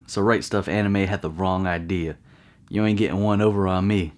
So Right Stuf Anime had the wrong idea. You ain't getting one over on me.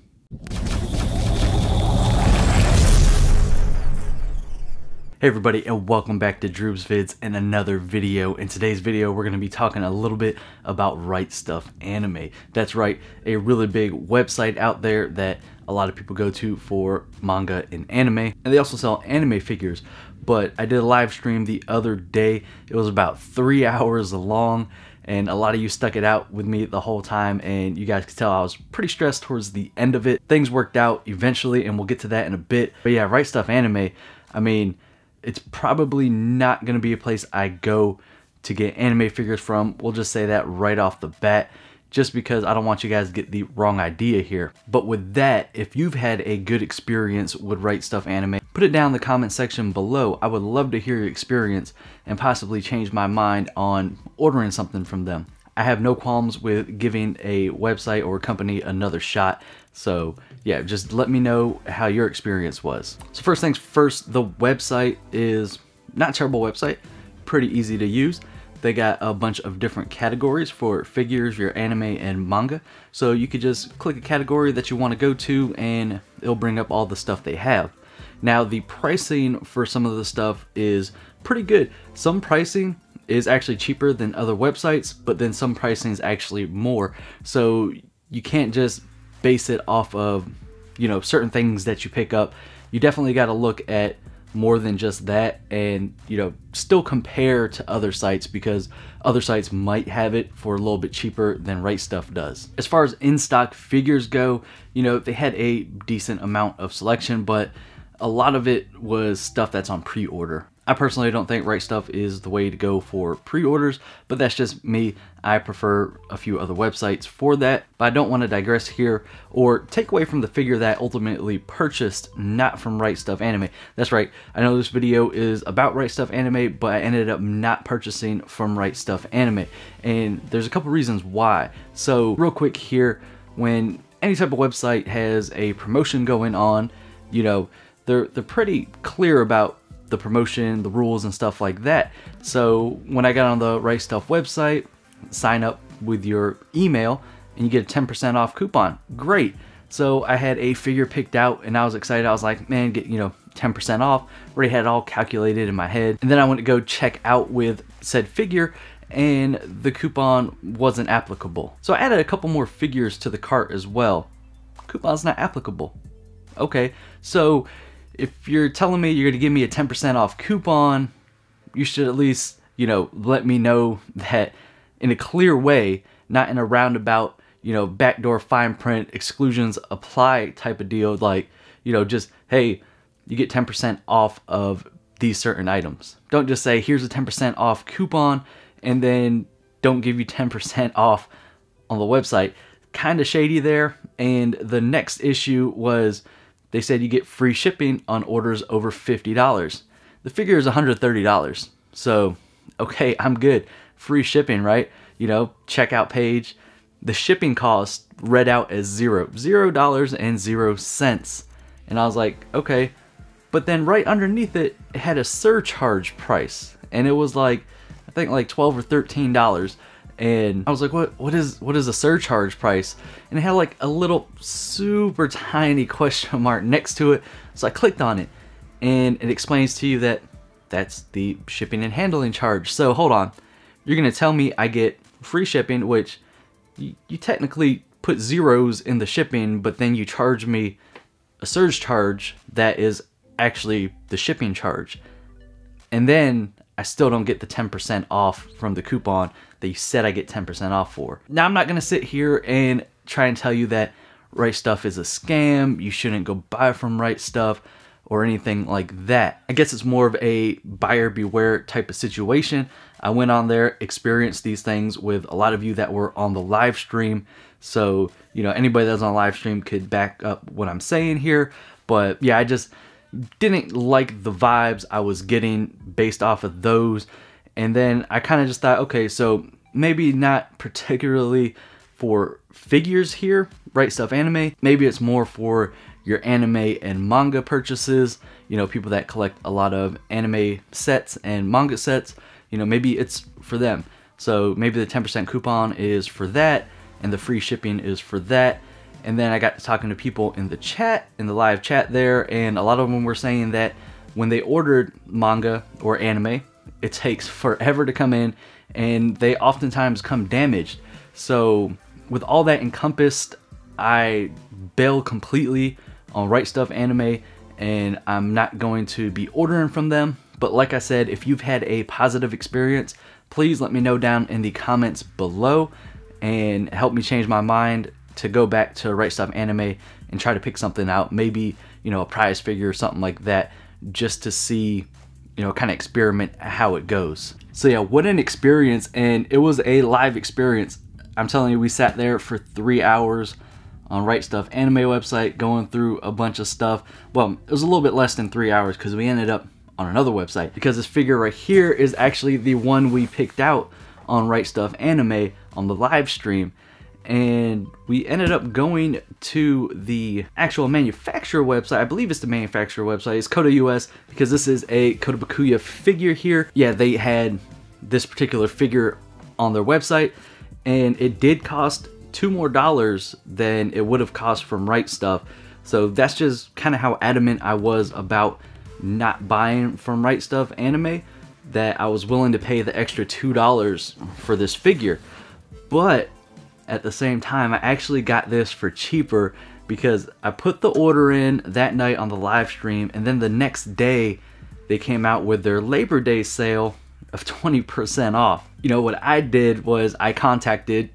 Hey everybody, and welcome back to Droobz Vids and another video. In today's video, we're going to be talking a little bit about Right Stuf Anime. That's right, a really big website out there that a lot of people go to for manga and anime. And they also sell anime figures. But I did a live stream the other day. It was about 3 hours long. And a lot of you stuck it out with me the whole time, and you guys could tell I was pretty stressed towards the end of it. Things worked out eventually, and we'll get to that in a bit. But yeah, Right Stuf Anime, I mean, it's probably not going to be a place I go to get anime figures from. We'll just say that right off the bat, just because I don't want you guys to get the wrong idea here. But with that, if you've had a good experience with Right Stuf Anime, put it down in the comment section below. I would love to hear your experience and possibly change my mind on ordering something from them. I have no qualms with giving a website or a company another shot. So yeah, just let me know how your experience was. So first things first, the website is not a terrible website, pretty easy to use. They got a bunch of different categories for figures, your anime and manga. So you could just click a category that you want to go to and it'll bring up all the stuff they have. Now the pricing for some of the stuff is pretty good. Some pricing is actually cheaper than other websites, but then some pricing is actually more. So you can't just base it off of, you know, certain things that you pick up. You definitely got to look at more than just that, and you know, still compare to other sites, because other sites might have it for a little bit cheaper than Right Stuf does. As far as in-stock figures go, you know, they had a decent amount of selection, but a lot of it was stuff that's on pre-order. I personally don't think Right Stuf is the way to go for pre-orders, but that's just me. I prefer a few other websites for that, but I don't want to digress here or take away from the figure that I ultimately purchased, not from Right Stuf Anime. That's right, I know this video is about Right Stuf Anime, but I ended up not purchasing from Right Stuf Anime, and there's a couple reasons why. So real quick here, when any type of website has a promotion going on, you know, they're pretty clear about the promotion, the rules and stuff like that. So when I got on the Right Stuf website, sign up with your email and you get a 10% off coupon. Great. So I had a figure picked out and I was excited. I was like, man, get, you know, 10% off. Already had it all calculated in my head. And then I went to go check out with said figure and the coupon wasn't applicable. So I added a couple more figures to the cart as well. Coupon's not applicable. Okay, so if you're telling me you're going to give me a 10% off coupon, you should at least, you know, let me know that in a clear way, not in a roundabout, you know, backdoor fine print, exclusions apply type of deal. Like, you know, just, hey, you get 10% off of these certain items. Don't just say, here's a 10% off coupon, and then don't give you 10% off on the website. Kind of shady there. And the next issue was, they said you get free shipping on orders over $50. The figure is $130. So, okay, I'm good. Free shipping, right? You know, checkout page. The shipping cost read out as $0.00. And I was like, okay. But then right underneath it, it had a surcharge price. And it was like, I think like $12 or $13. And I was like, what is a surcharge price? And it had like a little super tiny question mark next to it. So I clicked on it and it explains to you that that's the shipping and handling charge. So hold on, you're gonna tell me I get free shipping, which you technically put zeros in the shipping, but then you charge me a surge charge that is actually the shipping charge. And then I still don't get the 10% off from the coupon that you said I get 10% off for. Now, I'm not going to sit here and try and tell you that Right Stuf is a scam, you shouldn't go buy from Right Stuf, or anything like that. I guess it's more of a buyer beware type of situation. I went on there, experienced these things with a lot of you that were on the live stream. So, you know, anybody that's on live stream could back up what I'm saying here. But yeah, I just didn't like the vibes I was getting based off of those. And then I kind of just thought, okay, so maybe not particularly for figures here, Right Stuf Anime. Maybe it's more for your anime and manga purchases. You know, people that collect a lot of anime sets and manga sets. You know, maybe it's for them. So maybe the 10% coupon is for that, and the free shipping is for that. And then I got to talking to people in the chat, in the live chat there, and a lot of them were saying that when they ordered manga or anime, it takes forever to come in, and they oftentimes come damaged. So with all that encompassed, I bail completely on Right Stuf Anime, and I'm not going to be ordering from them. But like I said, if you've had a positive experience, please let me know down in the comments below and help me change my mind to go back to Right Stuf Anime and try to pick something out, maybe, you know, a prize figure or something like that, just to see, you know, kind of experiment how it goes. So yeah, what an experience, and it was a live experience. I'm telling you, we sat there for 3 hours on Right Stuf Anime website going through a bunch of stuff. Well, it was a little bit less than 3 hours because we ended up on another website, because this figure right here is actually the one we picked out on Right Stuf Anime on the live stream. And we ended up going to the actual manufacturer website. I believe it's the manufacturer website. It's Kotakuya, because this is a Kotakuya figure here. Yeah, they had this particular figure on their website, and it did cost $2 more than it would have cost from Right Stuf. So that's just kind of how adamant I was about not buying from Right Stuf Anime, that I was willing to pay the extra $2 for this figure. But at the same time, I actually got this for cheaper because I put the order in that night on the live stream, and then the next day they came out with their Labor Day sale of 20% off. You know, what I did was I contacted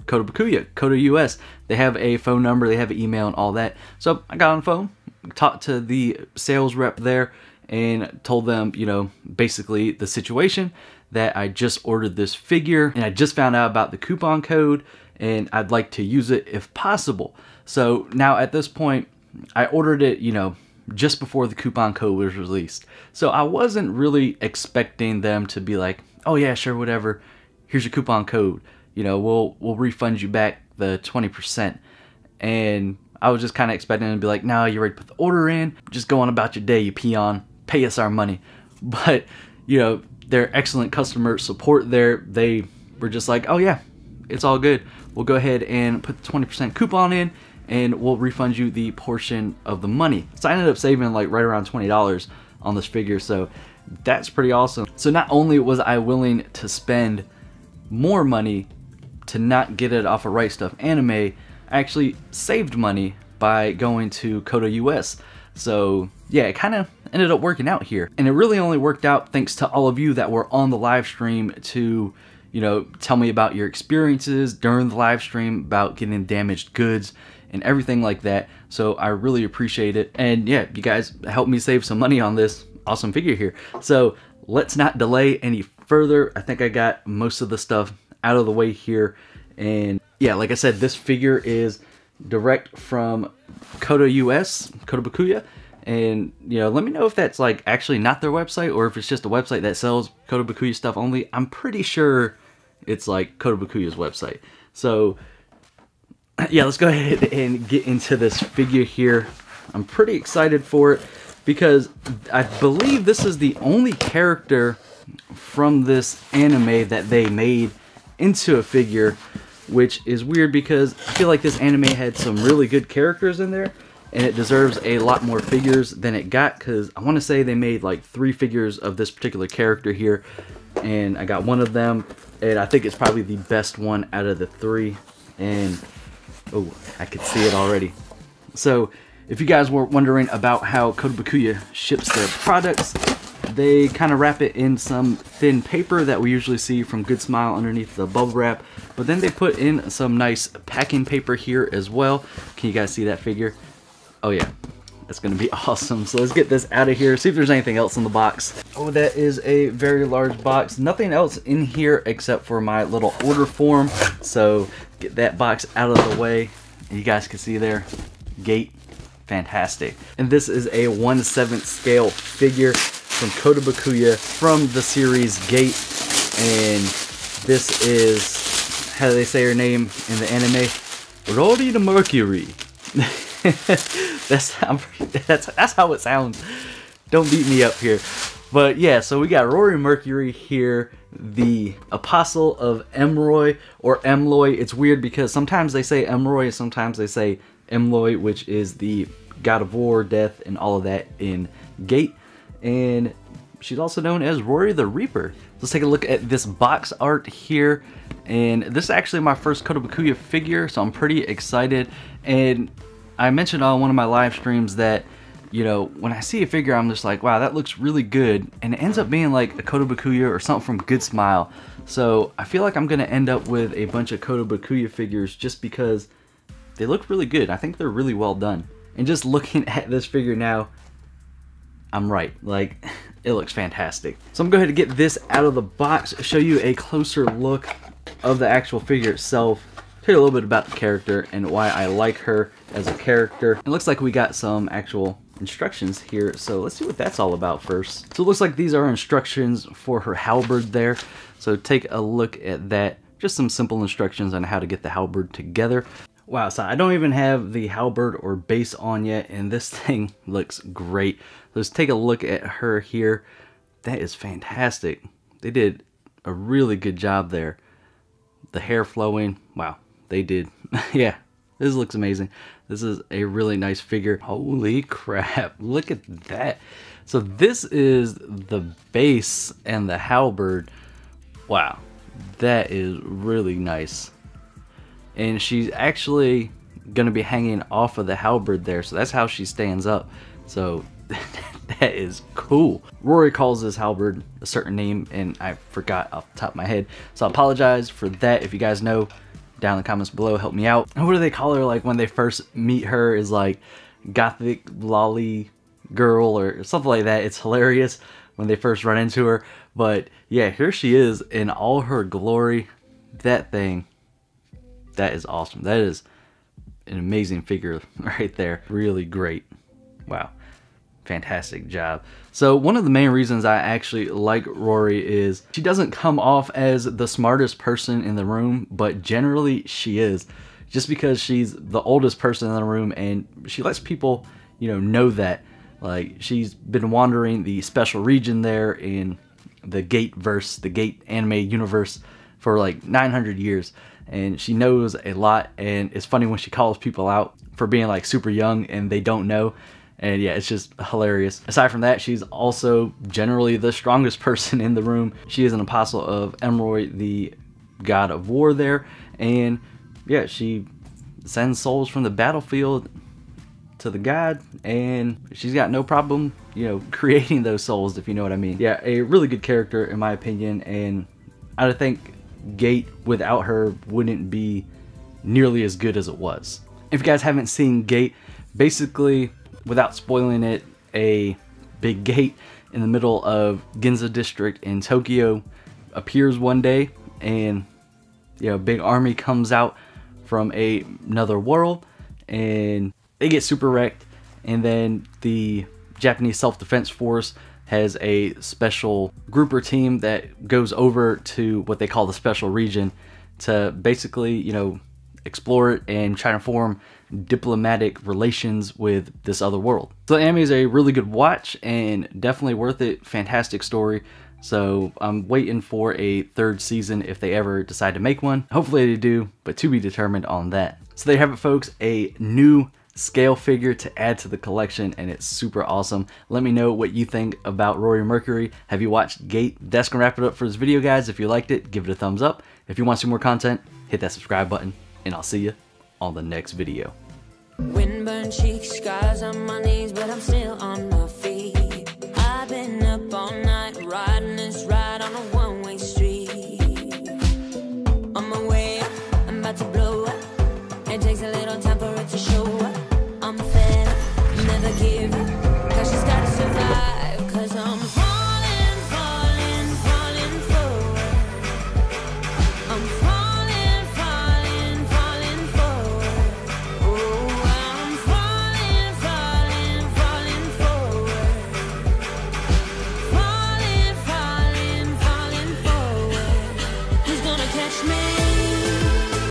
Kotakuya. They have a phone number, they have an email and all that. So I got on the phone, talked to the sales rep there, and told them, you know, basically the situation, that I just ordered this figure and I just found out about the coupon code, and I'd like to use it if possible. So now at this point, I ordered it, you know, just before the coupon code was released. So I wasn't really expecting them to be like, oh yeah, sure, whatever, here's your coupon code, you know, we'll refund you back the 20%. And I was just kind of expecting them to be like, no, you already put the order in, just go on about your day, you peon, pay us our money. But, you know, their excellent customer support there, they were just like, oh yeah, it's all good. We'll go ahead and put the 20% coupon in, and we'll refund you the portion of the money. So I ended up saving like right around $20 on this figure, so that's pretty awesome. So not only was I willing to spend more money to not get it off of Right Stuf Anime, I actually saved money by going to Kotakuya. So yeah, it kind of ended up working out here. And it really only worked out thanks to all of you that were on the live stream to, you know, tell me about your experiences during the live stream about getting damaged goods and everything like that. So I really appreciate it. And yeah, you guys helped me save some money on this awesome figure here. So let's not delay any further. I think I got most of the stuff out of the way here. And yeah, like I said, this figure is direct from Kotakuya. And, you know, let me know if that's like actually not their website, or if it's just a website that sells Kotakuya stuff only. I'm pretty sure it's like Kotakuya's website. So yeah, let's go ahead and get into this figure here. I'm pretty excited for it because I believe this is the only character from this anime that they made into a figure, which is weird because I feel like this anime had some really good characters in there, and it deserves a lot more figures than it got, because I want to say they made like 3 figures of this particular character here, and I got one of them, and I think it's probably the best one out of the 3. And oh, I could see it already. So if you guys were wondering about how Kotakuya ships their products, they kind of wrap it in some thin paper that we usually see from Good Smile underneath the bubble wrap, but then they put in some nice packing paper here as well. Can you guys see that figure? Oh yeah, that's gonna be awesome. So let's get this out of here, see if there's anything else in the box. Oh, that is a very large box. Nothing else in here except for my little order form. So get that box out of the way. And you guys can see there, gate, fantastic. And this is a 1/7 scale figure from Kotakuya from the series Gate. And this is, how do they say her name in the anime? Rory the Mercury. that's how it sounds. Don't beat me up here. But yeah, so we got Rory Mercury here, the apostle of Emroy or Emloy. It's weird because sometimes they say Emroy, sometimes they say Emloy, which is the god of war, death, and all of that in Gate. And she's also known as Rory the Reaper. Let's take a look at this box art here. And this is actually my first Kotakuya figure, so I'm pretty excited. And I mentioned on one of my live streams that, you know, when I see a figure, I'm just like, wow, that looks really good. And it ends up being like a Kotakuya or something from Good Smile. So I feel like I'm going to end up with a bunch of Kotakuya figures just because they look really good. I think they're really well done. And just looking at this figure now, I'm right. Like, it looks fantastic. So I'm going to go ahead and get this out of the box, show you a closer look of the actual figure itself. Tell you a little bit about the character and why I like her as a character. It looks like we got some actual instructions here, so let's see what that's all about first. So it looks like these are instructions for her halberd there, so take a look at that. Just some simple instructions on how to get the halberd together. Wow, so I don't even have the halberd or base on yet, and this thing looks great. Let's take a look at her here. That is fantastic. They did a really good job there. The hair flowing, wow, they did. Yeah, this looks amazing. This is a really nice figure. Holy crap, look at that. So this is the base and the halberd. Wow, that is really nice. And she's actually gonna be hanging off of the halberd there, so that's how she stands up. So that is cool. Rory calls this halberd a certain name, and I forgot off the top of my head, so I apologize for that. If you guys know, down in the comments below, help me out. And what do they call her, like when they first meet her, is like gothic lolly girl or something like that. It's hilarious when they first run into her. But yeah, here she is in all her glory. That thing, that is awesome. That is an amazing figure right there. Really great. Wow. Fantastic job. So one of the main reasons I actually like Rory is she doesn't come off as the smartest person in the room, but generally she is, just because she's the oldest person in the room, and she lets people, you know that. Like, she's been wandering the special region there in the Gate verse, the Gate anime universe, for like 900 years, and she knows a lot. And it's funny when she calls people out for being like super young and they don't know. And yeah, it's just hilarious. Aside from that, she's also generally the strongest person in the room. She is an apostle of Emroy, the god of war there. And yeah, she sends souls from the battlefield to the god, and she's got no problem, you know, creating those souls, if you know what I mean. Yeah, a really good character in my opinion, and I think Gate without her wouldn't be nearly as good as it was. If you guys haven't seen Gate, basically, without spoiling it, a big gate in the middle of Ginza district in Tokyo appears one day, and you know, a big army comes out from another world, and they get super wrecked. And then the Japanese self-defense force has a special grouper team that goes over to what they call the special region to basically, you know, explore it and try to form diplomatic relations with this other world. So the anime is a really good watch and definitely worth it. Fantastic story. So I'm waiting for a third season if they ever decide to make one. Hopefully they do, but to be determined on that. So there you have it, folks, a new scale figure to add to the collection, and it's super awesome. Let me know what you think about Rory Mercury. Have you watched Gate? That's gonna wrap it up for this video, guys. If you liked it, give it a thumbs up. If you want some more content, hit that subscribe button, and I'll see you on the next video. Windburned cheeks, scars on my knees, but I'm still on my